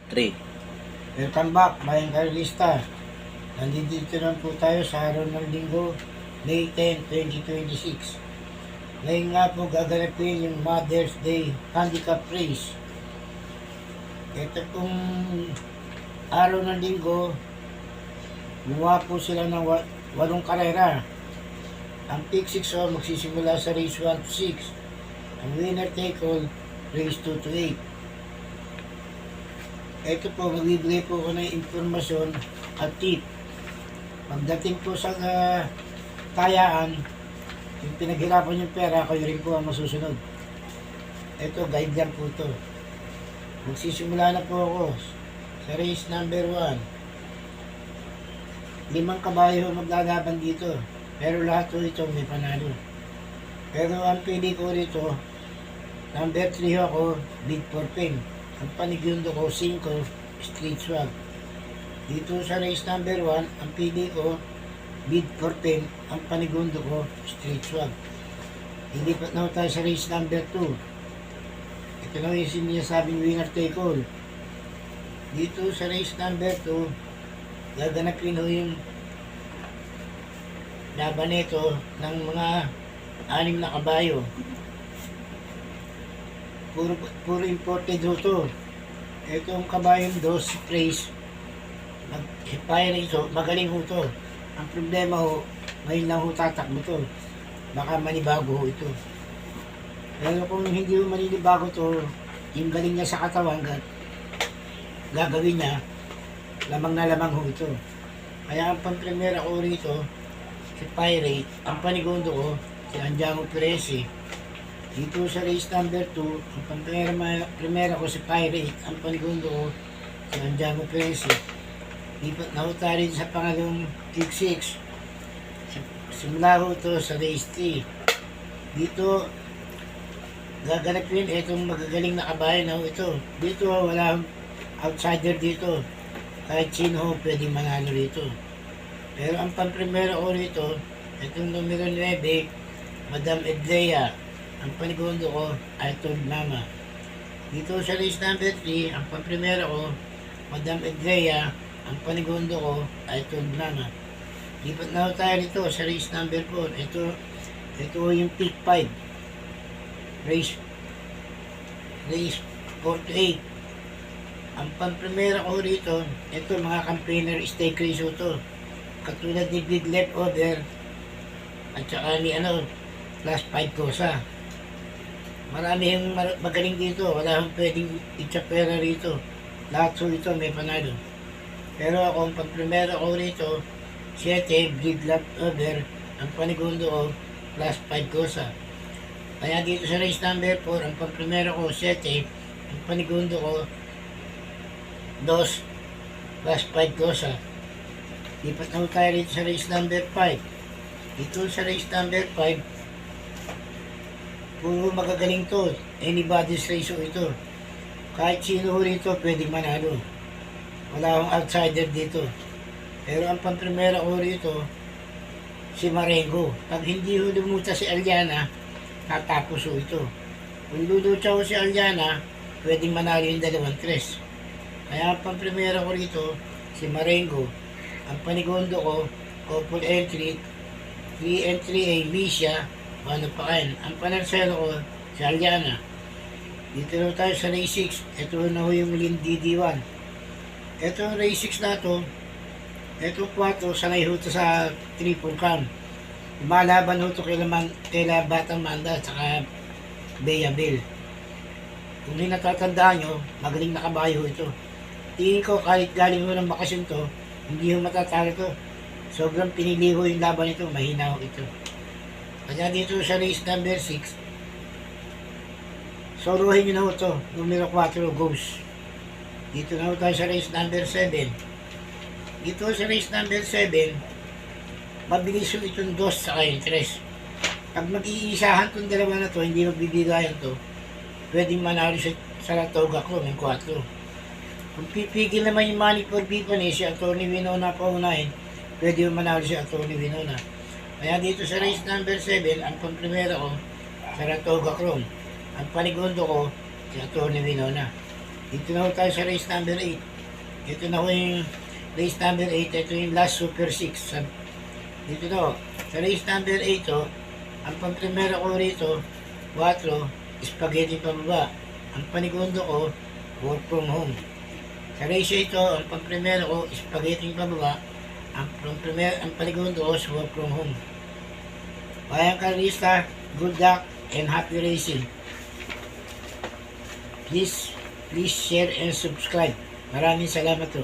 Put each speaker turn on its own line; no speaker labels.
3.
Welcome back, mga karlista. Nandito lang po tayo sa araw ng linggo, May 10, 2026. Ngayon nga po gaganapin yung Mother's Day Handicap Race. Ito pong araw ng linggo, gumawa po sila ng 8 karera. Ang pick 6 magsisimula sa race 1 to 6. Ang winner take all, race 2 to 8. Ito po, magbibigay po ko ng informasyon at tip. Pagdating po sa tayaan, yung pinaghirapan yung pera, kayo rin po ang masusunod. Ito, guide lang po ito. Magsisimula na po ako sa race number 1. 5 kabayo maglalaban dito. Pero lahat po ito may panalo. Pero ang pili ko rito, number 3 ako, bid for pin. Ang panigundo ko, 5, street swag. Dito sa race number 1, ang pili ko, bid for 10, ang panigundo ko, street swag. Ilipat na tayo sa race number 2. Ito na yung sinasabing winner take all. Dito sa race number 2, gaganapin ho yung laban nito ng mga 6 na kabayo. Puro imported ho to. Itong kabayong dos, praise, mag-hipaya na ito, magaling ho to. Ang problema ho, ngayon lang ho tatakbo to. Baka manibago ho ito. Pero kung hindi ho manibago to, yung galing niya sa katawan, gagawin niya, lamang na lamang ho ito. Kaya ang pang-primera ko rito, si Pirate, ang panigundo ko, si Andiamo Perez. Dito sa race number 2, ang pang-primera ko si Pirate, ang panigundo ko, si Andiamo Perez. Lipat na ho tayo sa pangalawang kick 6. Simula ho ito sa race 3. Dito, gaganapin itong magagaling na kabayan ho ito. Dito, walang outsider dito. Kahit sino ho, pwedeng manalo rito. Pero ang pang-primera ko rito, itong numero 9, Madam Edlea. Ang panigundo ko, I told Mama. Dito sa race number 3, ang pang-primera ko, Madam Edlea. Ang panigundo ko, I told Mama. Lipat na tayo dito sa race number 4. Ito yung pick 5. Race 4 to 8. Ang pang-primera ko rito, ito mga campaigner stake race to. Katulad ni Big Leftover at saka ni plus 5 kosa. Marami yung magaling dito. Wala akong pwedeng itchapera rito. Lahat so ito may panalo. Pero ako, ang pag-primera ko rito, 7, Big Leftover. Ang panigundo ko, plus 5 kosa. Kaya dito sa race number 4, ang pag-primera ko, 7. Ang panigundo ko, 2, plus 5 kosa. Lipat na tayo rito sa race number 5. Dito sa race number 5, puro magagaling to. Anybody's race ito. Kahit sino rito, pwedeng manalo. Wala akong outsider dito. Pero ang pang-primera ko rito, si Marengo. Pag hindi ho lumuta si Aliana, tatapos ho ito. Kung lulucha ho si Aliana, pwedeng manalo yung 2 tres. Kaya ang pang-primera ko rito, si Marengo. Ang panigundo ko, couple entry, 3 and 3A, Misha, ano pa kain. Ang panarsero ko, si Aliana. Dito na tayo sa race 6. Ito na ho yung Lin DD1. Ito yung race 6 na to. Ito 4, sanay ho ito sa triple cam. Lumalaban ho ito kaila Batang Manda at saka Bea Bill. Kung hindi natatandaan nyo, magaling na kabayo ito. Tingin ko kahit galing ho ng bakasyon to, hindi ho matatalo to. Sobrang pinili ho yung laban ito, mahina ho ito. Kaya dito sa race number 6, solohin nyo na ho ito, numero 4, Ghost. Dito na ho tayo sa race number 7. Dito sa race number 7, mabilis ho itong 2 sa yung 3. Pag mag-iisahan itong dalawa na to, hindi magbibigayan to, pwedeng manalo sa Latoga Club, yung 4. Kung pipigil naman yung money for people si Atty. Winona paunahin, pwede yung manalo si Atty. Winona. Kaya dito sa race number 7, ang pang-primera ko, Saratoga Chrome. Ang panigundo ko, si Atty. Winona. Dito na ho tayo sa race number 8. Ito na ho yung race number 8. Ito yung last Super 6. Dito na ho. Sa race number 8 ho, ang pang-primera ko rito, 4, spaghetti pababa. Ang panigundo ko, work from home. Sa race ito, ang pang-primera ko, spaghetti pababa. Ang panigundo ko, work from home. Bayang Carlista, good luck and happy racing. Please share and subscribe. Maraming salamat po.